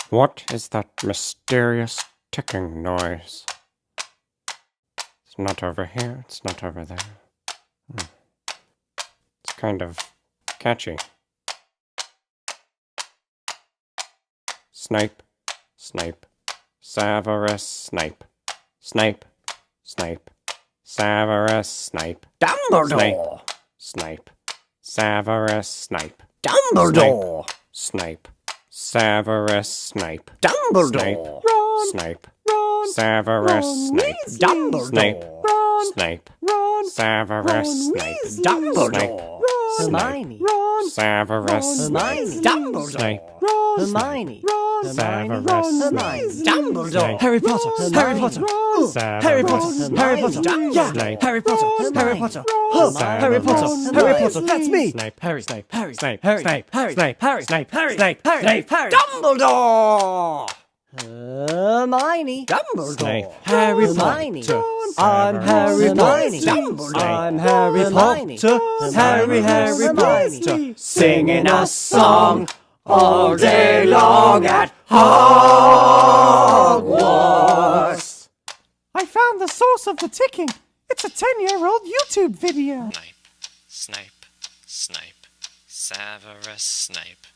What is that mysterious ticking noise? It's not over here, it's not over there. It's kind of catchy. Snape, Snape, Severus Snape, Snape, Snape, Severus Snape, Dumbledore! Snape, Severus Snape, Dumbledore! Snape, Severus Snape, Dumbledore! Snape, Severus Snape, Dumbledore! Snape, Severus Snape, Dumbledore! Hermione. Severus Hermione! Dumbledore! Snape, Hermione. Severus Hermione. Dumbledore! Harry Potter. Harry Potter. Harry Potter. Harry Potter. Yeah. Snape. Harry Potter. Harry Potter. Hermione. Harry Potter. Harry Potter. That's me. Snape, Harry. Snape. Harry. Snape, Harry. Snape, Harry. Snape, Harry. Snape, Harry. Snape, Harry. Snape, Harry. Dumbledore! Hermione. Dumbledore! Harry Hermione. Potter. I'm Harry Hermione. Potter. Dumbledore. I'm Harry Hermione. Potter. Harry Hermione. Potter. Singing a song all day long at Hogwarts. I found the source of the ticking. It's a 10-year-old YouTube video. Snape, Snape, Snape, Severus Snape.